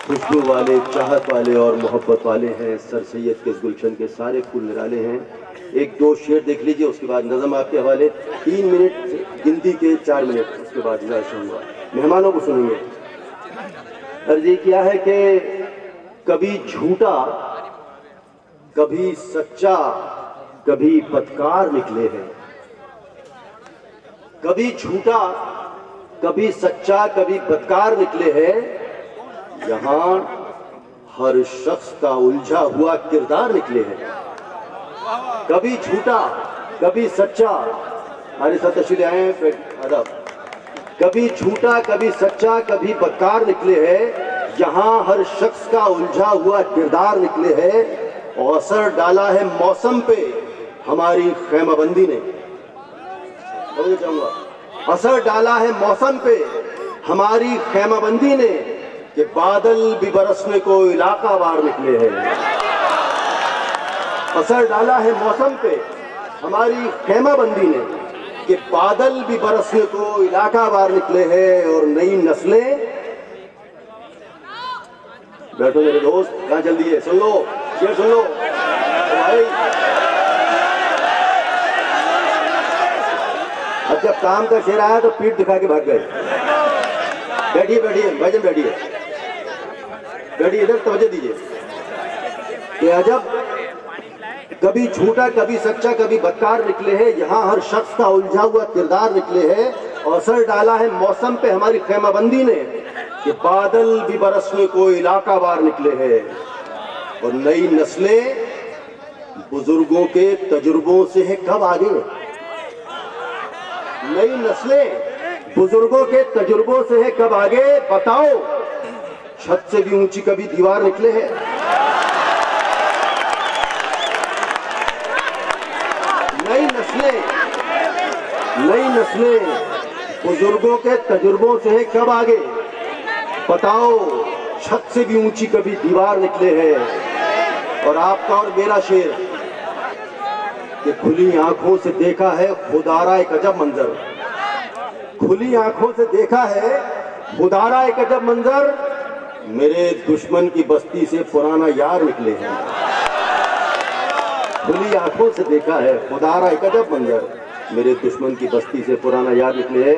खुशबू वाले, चाहत वाले और मोहब्बत वाले हैं। सर सैयद के इस गुलशन के सारे फूल निराले हैं। एक दो शेर देख लीजिए, उसके बाद नज़म आपके हवाले। 3 मिनट गिनती के, 4 मिनट, उसके बाद इजाज़त। मेहमानों को सुनेंगे। अर्जी किया है कि कभी झूठा, कभी सच्चा, कभी बदकार निकले हैं। कभी झूठा, कभी सच्चा, कभी बदकार निकले हैं। यहाँ हर शख्स का उलझा हुआ किरदार निकले हैं। कभी झूठा, कभी सच्चा, हमारे साथ तशरीफ आए हैं अदब। कभी झूठा, कभी सच्चा, कभी बदकार निकले हैं। यहाँ हर शख्स का उलझा हुआ किरदार निकले हैं। और असर डाला है मौसम पे हमारी खैमाबंदी ने। असर डाला है मौसम पे हमारी खैमाबंदी ने, कि बादल भी बरसने को इलाका वार निकले हैं। असर डाला है मौसम पे हमारी खैमाबंदी ने, कि बादल भी बरसने को इलाका वार निकले हैं। और नई नस्लें, बैठो मेरे दोस्त, कहाँ जल्दी है, सुन लो, शेर सुन लो भाई। अब जब काम का शेर आया तो पीठ दिखा के भाग गए। बैठिए बैठिए भाईजान, बैठिए बैठिए, इधर तवज्जो दीजिए। कि अजब, कभी झूठा, कभी सच्चा, कभी बदकार निकले हैं। यहाँ हर शख्स का उलझा हुआ किरदार निकले हैं। और असर डाला है मौसम पे हमारी खैमाबंदी ने, कि बादल भी बरसने को इलाका वार निकले हैं। और नई नस्लें बुजुर्गों के तजुर्बों से है कब आगे। नई नस्लें बुजुर्गों के तजुर्बों से है कब आगे। बताओ, छत से भी ऊंची कभी दीवार निकले हैं। नई नस्लें बुजुर्गों के तजुर्बों से है कब आगे। बताओ, छत से भी ऊंची कभी दीवार निकले हैं। और आपका और मेरा शेर, कि खुली आंखों से देखा है खुदारा एक अजब मंजर। खुली आंखों से देखा है खुदारा एक अजब मंजर, मेरे दुश्मन की बस्ती से पुराना यार निकले हैं। खुली आंखों से देखा है खुदारा एक अजब मंजर, मेरे दुश्मन की बस्ती से पुराना यार निकले हैं।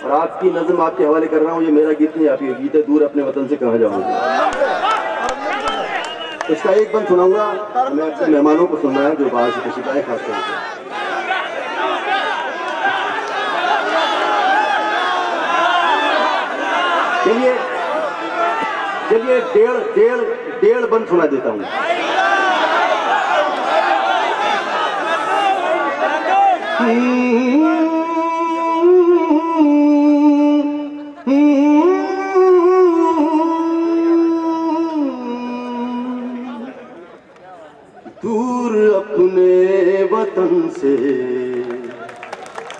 और आपकी नज़म आपके हवाले कर रहा हूँ। ये मेरा गीत नहीं, आपकी गीत है, दूर अपने वतन से कहाँ जाऊँगा। इसका एक बंद सुनाऊंगा, मैं अपने मेहमानों को सुनना है जो बाहर से तशरीफ आए, खास तौर से। चलिए चलिए, डेढ़ बंद सुना देता हूँ। दूर अपने वतन से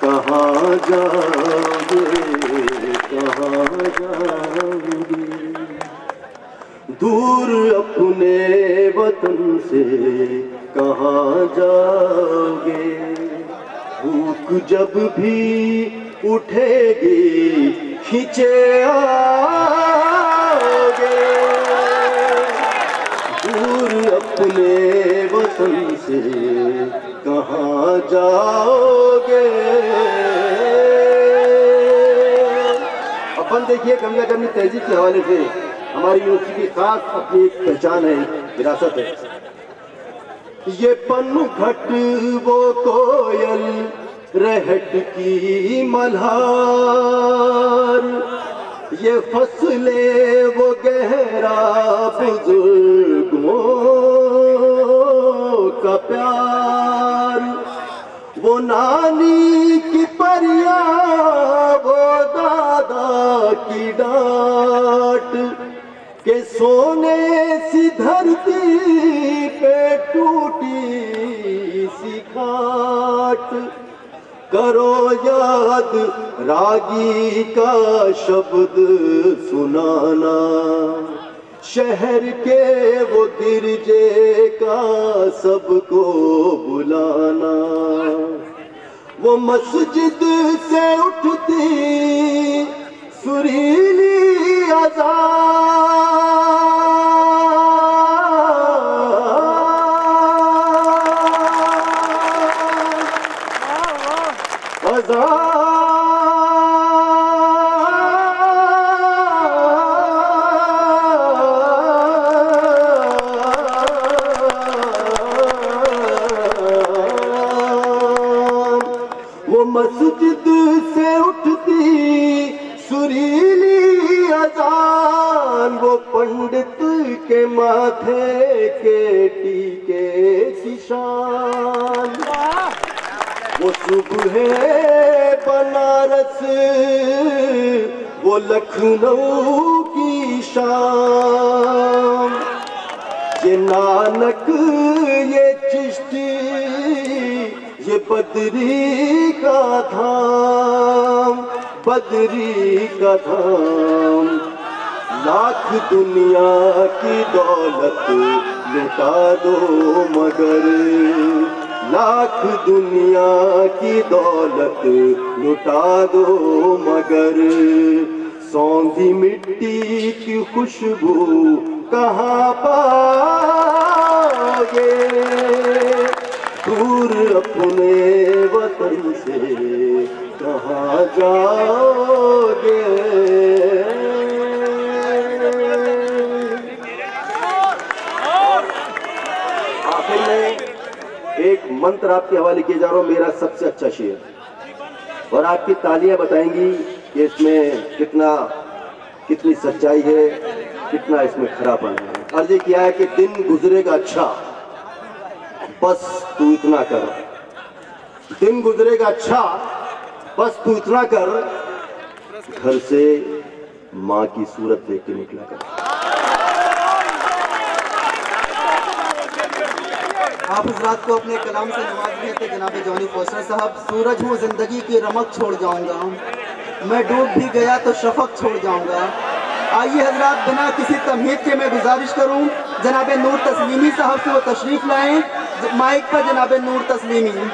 कहाँ जाओगे, कहाँ जाओगे। दूर अपने वतन से कहाँ जाओगे। भूख जब भी उठेगी खींचे आओगे। दूर अपने वतन से कहाँ जाओगे। अपन देखिए, गंगा जमनी तहजीब के हवाले से हमारी यूनिवर्सिटी की खास अपनी एक पहचान है, विरासत है। ये पनघट वो कोयल रहट की मल्हार, ये फसले वो गहरा बुजुर्गों का प्यार। वो नानी की परिया, वो दादा की डांट, के सोने सी धरती पे टूटी सी खाट। करो याद रागी का शब्द सुनाना, शहर के वो गिरजे का सबको बुलाना। वो मस्जिद से उठती सुरीली अज़ान, पंडित के माथे के टीके की शान, वो सुबह बनारस वो लखनऊ की शाम, ये नानक ये चिश्ती ये बद्री का धाम, बद्री का धाम। लाख दुनिया की दौलत लुटा दो मगर, लाख दुनिया की दौलत लुटा दो मगर, सौंधी मिट्टी की खुशबू कहाँ पाओगे, दूर अपने वतन से कहाँ जाओगे। आखिर में एक मंत्र आपके हवाले किए जा रहा हूं, मेरा सबसे अच्छा शेर, और आपकी तालियां बताएंगी कि इसमें कितनी सच्चाई है, कितना इसमें खरापन है। अर्ज किया है कि दिन गुजरेगा अच्छा, बस तू इतना कर, दिन गुजरेगा अच्छा बस तू इतना कर, घर से माँ की सूरत देख के निकला कर। आप हजरात को अपने कलाम से नवाज रहे थे जनाब जॉनी फोस्टर साहब। सूरज हूँ जिंदगी की रमक छोड़ जाऊंगा, मैं डूब भी गया तो शफक छोड़ जाऊंगा। आइए हजरात बिना किसी तमहीद के मैं गुजारिश करूं जनाब नूर तस्लीमी साहब से वो तशरीफ लाएं। माइक पर जनाब नूर तस्लीमी।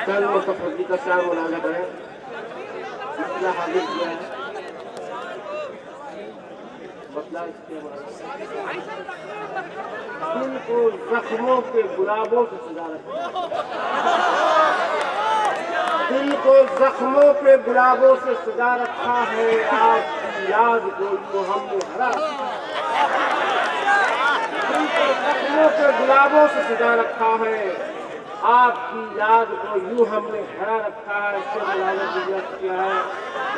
कल मुतफ़्फ़ी का शाह मुलाज़ा करें, मसला हाजिर किया है, मसला इसके दिल को जख्मों के गुलाबों से सजा रखा, दिल को जख्मों के गुलाबों से सजा रखा है, आपकी याद को हमने हरा, दिल को जख्मों के गुलाबों से सजा रखा है, आपकी याद को यूं हमने हरा रखा है। किया है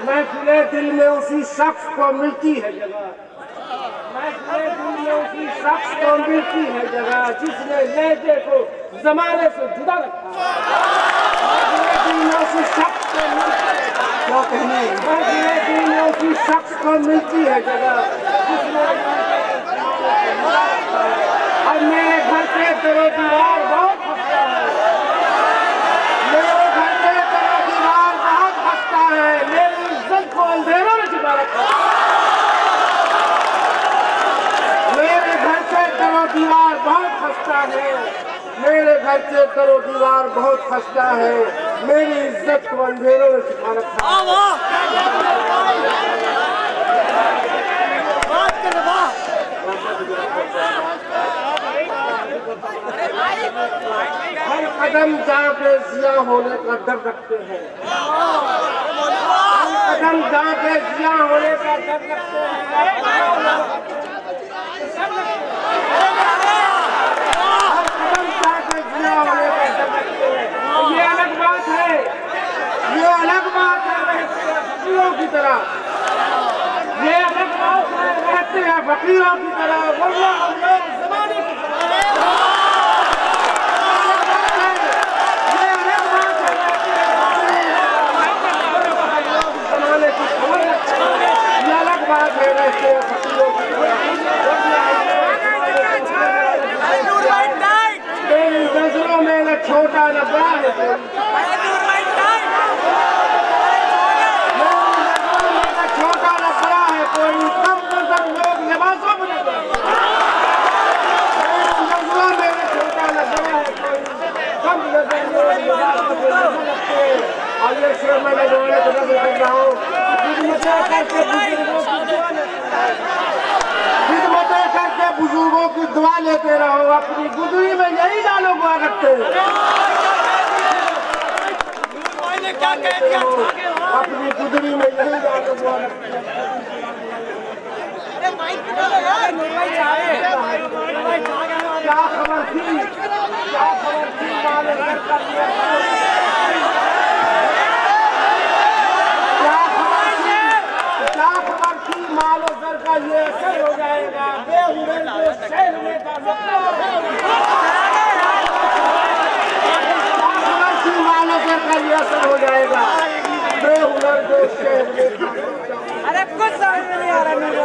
महफिले दिल में उसी शख्स को मिलती है जगह, महफिले दिल में उसी शख्स को मिलती है जगह जिसने लहजे को जमाने से जुदा रखा है। महफिले दिल में उसी शख्स को क्या कहने, महफिले दिल में उसी शख्स को मिलती है जगह जिसने और मेरे घर से तेरे दीवार बहुत हंसता है, मेरे घर से तेरा दीवार बहुत हंसता है, मेरी इज्जत को अंधेरों में छुपा रखा है। मेरे घर से तेरा दीवार बहुत हंसता है, मेरे घर से तेरा दीवार बहुत हंसता है, मेरी इज्जत को अंधेरों में छुपा रखा है। हर कदम जहाँ पे जिया होने का डर रखते हैं, हर कदम जहाँ पे जिया होने का डर रखते हैं, हर कदम जहाँ पे जिया होने का डर रखते हैं। ये अलग बात है, ये अलग बात है फकीरों की तरह, ये अलग बात है रहते हैं फकीरों की तरह, वरना हम लोग ज़माने की तरह। मेरी नजरों में न छोटा न बड़ा है, छोटा न बड़ा है कोई, सब लोग लिबासों में नजरों में न छोटा न बड़ा है कोई, सब लोग लिबासों में लगते हैं। और ये शेर मैं नजरों को नजर कर रहा हूँ, खिदमतें करके बुजुर्गों की दुआ लेते रहो, अपनी गुजरी में यही डालो दुआ रखते हो। का ये असर हो जाएगा। बेहुनर को शहर में का का ये असर हो जाएगा। बेहुनर को शहर में का अरे कुछ समझ नहीं आ रहा मेरे।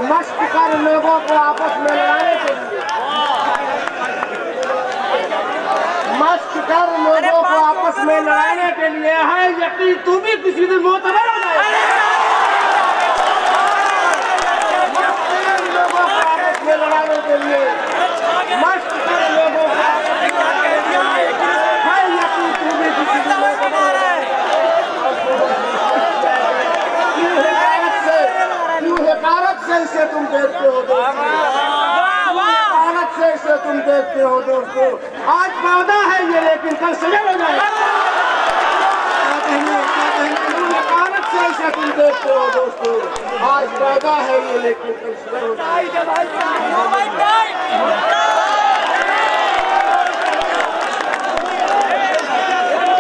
मस्त कर लोगों को आपस में लड़ाने के लिए, मस्त कर लोगों को आपस में लड़ाने के लिए है यकीन तू भी किसी दिन मोतबर हो जाएगा। लोगों को आपस में लड़ाने के लिए, मस्त कर लोगों को है यकीन तू भी किसी दिन मोतबर हो जाएगा। हकारत से इसे तुम देखते हो दोस्तों, हकारत से इसे तुम देखते हो दोस्तों। आज पौधा है ये लेकिन कल सजन हो जाएगा। हकारत से इसे तुम देखते हो दोस्तों, आज पौधा है ये लेकिन कल सजन हो जाएगा।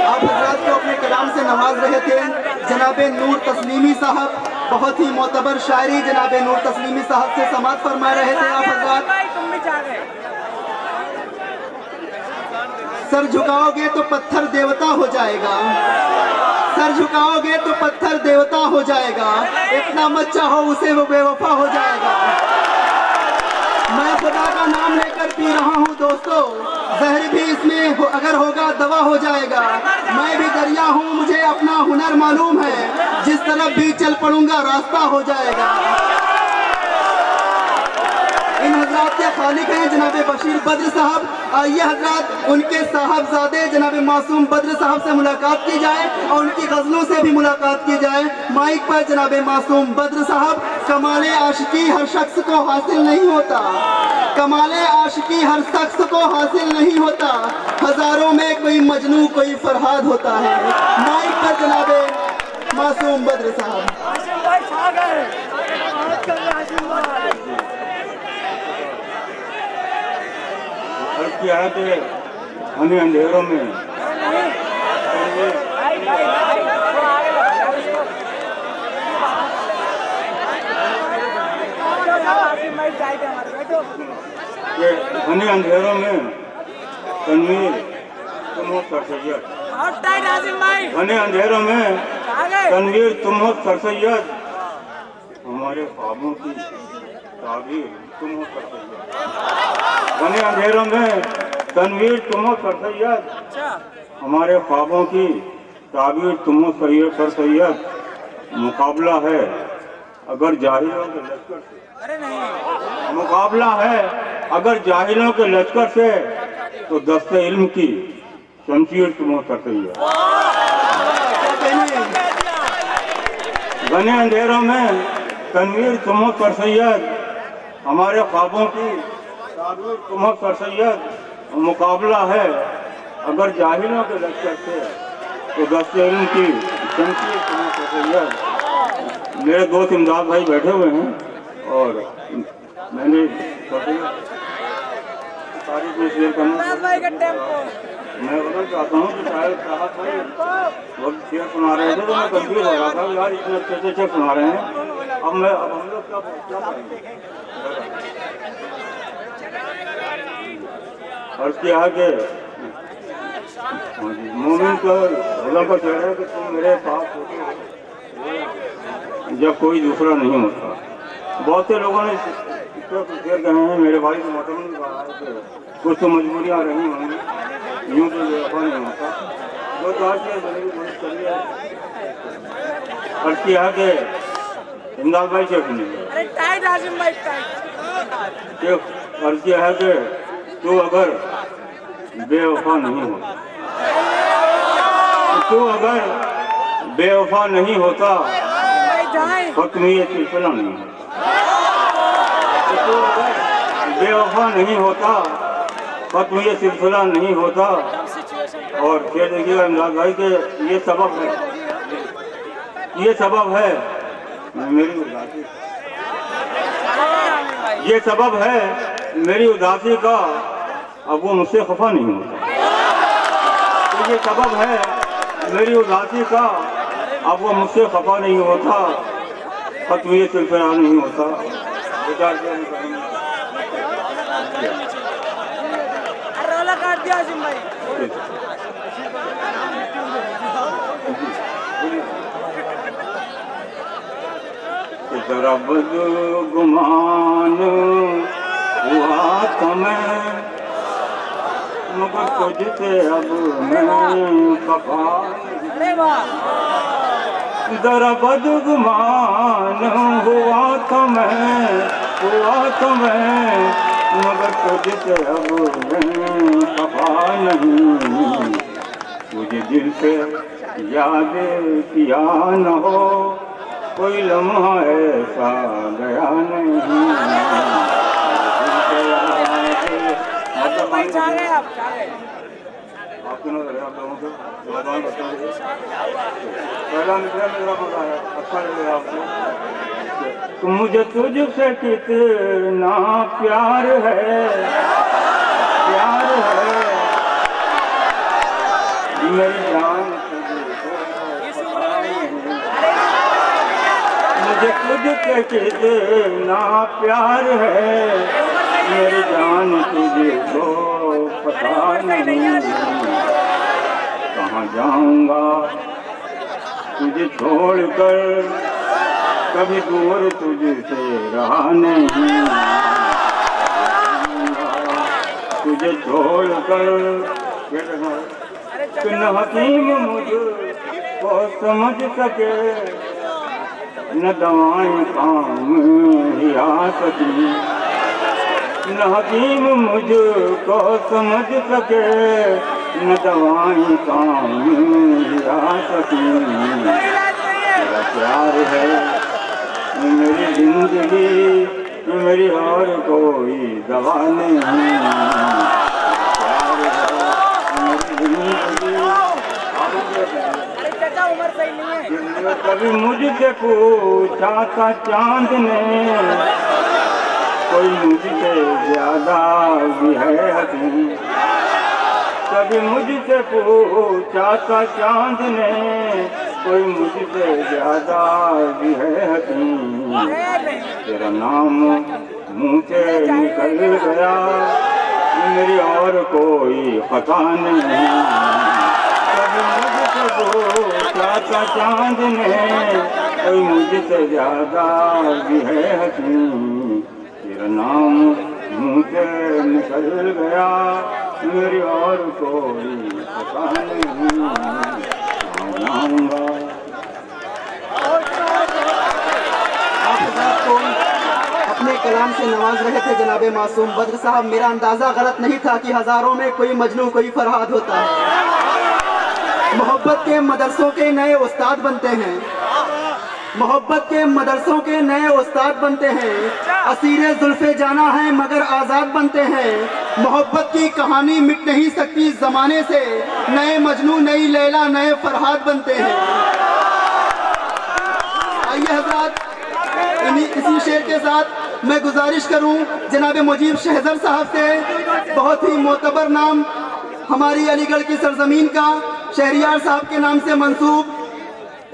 आप हजरात को अपने कलाम से नवाज रहे थे जनाबे नूर तस्लीमी साहब, बहुत ही मोतबर शायरी जनाबे नूर तस्लीमी साहब से समाअत फरमा रहे थे। आप हजरात सर झुकाओगे तो पत्थर देवता हो जाएगा, सर झुकाओगे तो पत्थर देवता हो जाएगा, इतना मत चाहो उसे वो बेवफा हो जाएगा। मैं खुदा का नाम लेकर पी रहा हूँ दोस्तों, जहर भी इसमें अगर होगा दवा हो जाएगा। मैं भी दरिया हूँ, मुझे अपना हुनर मालूम है, जिस तरफ भी चल पड़ूंगा रास्ता हो जाएगा। इन हजरात के खालिक हैं जनाबे बशीर बद्र साहब। आइए हजरात उनके साहबजादे जनाबे मासूम बद्र साहब से मुलाकात की जाए और उनकी गजलों से भी मुलाकात की जाए। माइक पर जनाबे मासूम बद्र साहब। कमाले आशिकी हर शख्स को हासिल नहीं होता, कमाले आशिकी हर शख्स को हासिल नहीं होता, हजारों में कोई मजनू कोई फरहाद होता है। माइक पर जनाबे मासूम बद्र साहब। किया है कि हमें अंधेरों में घने अंधेरों में तनवीर तुम हो सरसैयद, घने अंधेरों में तनवीर तुम हो सरसैयद, हमारे ख्वाबों की ताबीर तुम हो सरसैयद। घने अंधेरों में तनवीर तुम हो सरसैयद, हमारे ख्वाबों की ताबीर तुम हो सरसैयद। मुकाबला है अगर जाहिलों के लश्कर से, मुकाबला है अगर जाहिलों के लश्कर से, तो दस्ते इल्म की शमशीर तुम हो सरसैयद। घने अंधेरों में तनवीर तुम हो सरसैयद, हमारे ख्वाबों की ताबीर तुम हो सरसैयद। मुकाबला है अगर जाहिलों के लश्कर से, तो दस्ते इल्म की शमशीर तुम हो सरसैयद। मेरे दोस्त इमदाद भाई बैठे हुए हैं और मैंने तारीफ में शेयर करना, मैं बताना चाहता हूँ कि शायद राहत भाई बहुत शेयर सुना रहे थे तो मैं कंफ्यूज हो रहा था यार इतने अच्छे अच्छे शेयर सुना रहे हैं, अब हम लोग क्या करेंगे। अर्ज किया है कि मोमिन का खुदा का चेहरा है कि तुम मेरे पास होते जब कोई दूसरा नहीं होता। बहुत से लोगों ने शेयर कहे हैं, मेरे भाई को मतलब नहीं कहा है कि कुछ तो मजबूरियाँ रही होंगी, यूँ तो बेवफा नहीं होता। जो चार चलिए अर्ज किया है कि इमदाद भाई शेख नहीं अर्ज किया है कि तू अगर बेवफा नहीं होता, तू अगर बेवफा नहीं होता, खत्म ये सिलसिला नहीं होता। तू अगर बेवफा नहीं होता, खत्म ये सिलसिला नहीं होता। और फिर देखिएगा इमदाद भाई के ये सबब है, ये सबब है मेरी उदासी, ये सबब है मेरी उदासी का अब वो मुझसे खफा नहीं होता। तो ये सबब है मेरी उदासी का, अब वो मुझसे खफा नहीं होता, खत्म ये सिलसिला नहीं होता। रोला काट दिया आसिम भाई। जरा बदगुमान हुआ था मैं, मगर तुझसे अब मैं खफा। जरा बदगुमान हुआ था मैं, मगर तुझसे अब मैं खफा नहीं। तुझे दिल से याद किया न हो, कोई लम्हा ऐसा गया नहीं। भाई जा गए आप, जा गए। आपके ना लगे आप लोगों को पहला निकला मेरा मजा है, अच्छा लगेगा आपको। मुझे तुझसे कितना प्यार है, मेरी जान मुझे तुझसे कितना प्यार है, मेरी जान तुझे तो पता नहीं। कहाँ जाऊंगा तुझे छोड़कर, कभी दूर तुझसे रहा नहीं। तुझे छोड़कर न हकीम मुझको समझ सके, न दवाएं काम ही आ सकी। न हकीम मुझको समझ सके, न दवाएं काम ही आ सकी। मेरा प्यार है मेरी जिंदगी, मेरी और कोई दवा नहीं। प्यार है मेरी जिंदगी। उम्र सही नहीं है। कभी मुझसे पूछा था चांद ने, कोई मुझसे ज्यादा भी है हसीन। कभी मुझसे पूछा था चांद ने, कोई मुझसे ज्यादा भी है हसीन। तेरा नाम मुँह से निकल गया, मेरी और कोई खता नहीं। कभी मुझसे पूछा था चांद ने, कोई मुझसे ज्यादा भी है हसीन। तेरा नाम मुँह से निकल गया, मेरी और कोई पता नहीं। जाऊंगा आपको अपने कलाम से नवाज रहे थे जनाबे मासूम बद्र साहब। मेरा अंदाजा गलत नहीं था कि हजारों में कोई मजनू कोई फरहाद होता है। मोहब्बत के मदरसों के नए उस्ताद बनते हैं, मोहब्बत के मदरसों के नए उस्ताद बनते हैं। असीरे जुल्फे जाना है मगर आज़ाद बनते हैं। मोहब्बत की कहानी मिट नहीं सकती ज़माने से, नए मजनू नई लैला नए फरहाद बनते हैं। आइए हज़रात, इसी शेर के साथ मैं गुजारिश करूं जनाब मुजीब शहज़र साहब से, बहुत ही मोतबर नाम हमारी अलीगढ़ की सरजमीन का, शहरियार साहब के नाम से मंसूब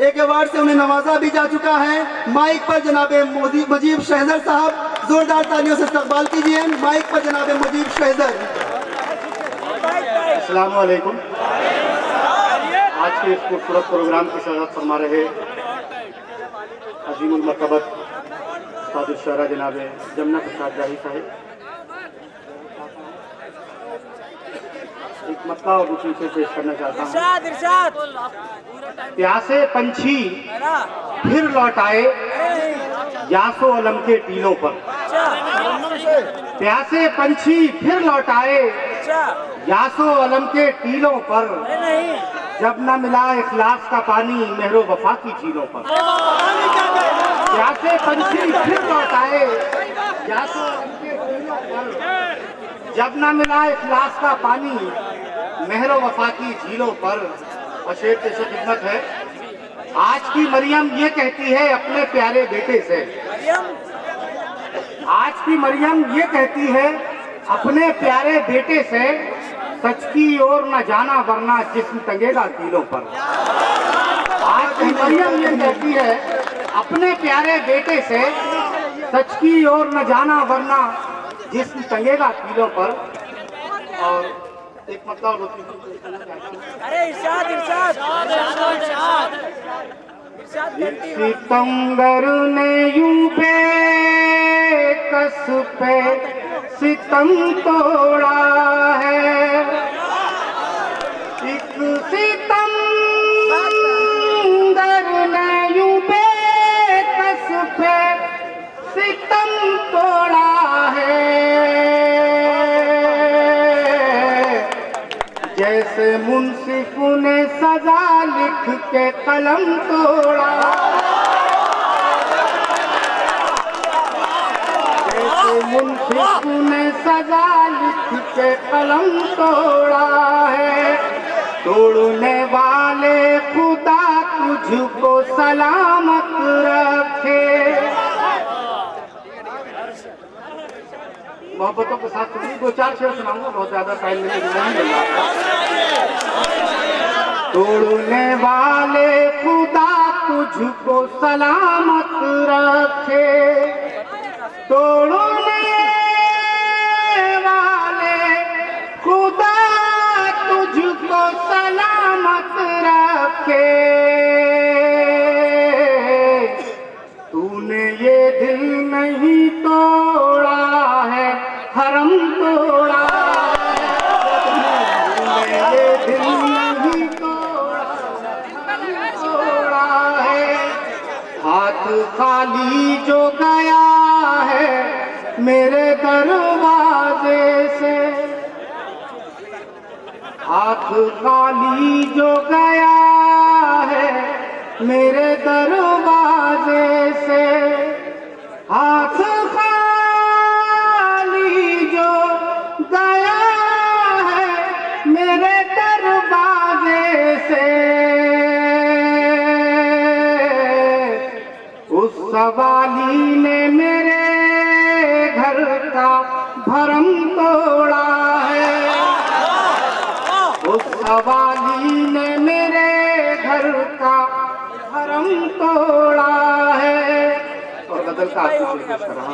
एक अवार्ड से उन्हें नवाजा भी जा चुका है। माइक पर जनाबे मुजीब शहज़र साहब, जोरदार तालियों से इस्तकबाल कीजिए। माइक पर जनाबे मुजीब शहज़र। अस्सलाम वालेकुम। आज के इस खूबसूरत प्रोग्राम की सदारत फरमा रहे अजीमुल मरतबत उस्ताद शुरा जनाबे जमुना प्रसाद जाही साहिब, एक मक्का और दूसरी से पेश करना चाहता हूँ। प्यासे पंछी फिर लौट आए यासो अलम के टीलों पर। प्यासे पंछी फिर लौट आए यासो अलम के टीलों पर। जब न मिला इखलास का पानी मेहरो वफा की झीलों पर। प्यासे पंछी फिर लौट आए यासो अलम के टीलों पर। जब न मिला इखलास का पानी मेहरो वफा की झीलों पर। और शेर पेश खिदमत है। आज की मरियम ये कहती है अपने प्यारे बेटे से, आज की मरियम ये कहती है अपने प्यारे बेटे से सच की ओर न जाना वरना जिस्म टंगेगा तीलों पर। आज की मरियम ये कहती है अपने प्यारे बेटे से सच की ओर न जाना वरना जिस्म टंगेगा तीलों पर। और एक मतलब अरे इरशाद इरशाद इरशाद इरशाद करती है। सितमगर ने यूं बेकस पे सितम तोड़ा है, एक सितमगर ने यूं बेकस पे सितम तोड़ा है, जैसे मुंसिफ ने सजा लिख के कलम तोड़ा, जैसे मुंसिफ ने सजा लिख के कलम तोड़ा है। तोड़ने वाले खुदा तुझको सलामत रखे। मोहब्बतों के साथ सुनिए, 2-4 शेर सुनाऊंगा, बहुत ज्यादा टाइम नहीं मिल रहा। तोड़ने वाले खुदा तुझको सलामत रखे, तोड़ने वाले खुदा तुझको सलामत रखे। तूने ये दिल नहीं तोड़ा है, हरम तोड़ा है। तूने ये दिल नहीं तोड़ा है। हाथ खाली जो गया है मेरे दरवाजे से, हाथ खाली जो गया है मेरे दरवाजे से, हाथ खाली जो गया है मेरे दरवाजे से, उस सवाली ने मेरे घर का भरम तोड़ा है, उस सवाली ने मेरे घर का भरम तोड़ा है। और गजल का कोशिश कर रहा हूँ।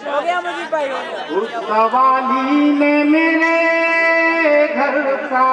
हो गया मुझे भाई, हो गया। उस सवाली ने मेरे घर का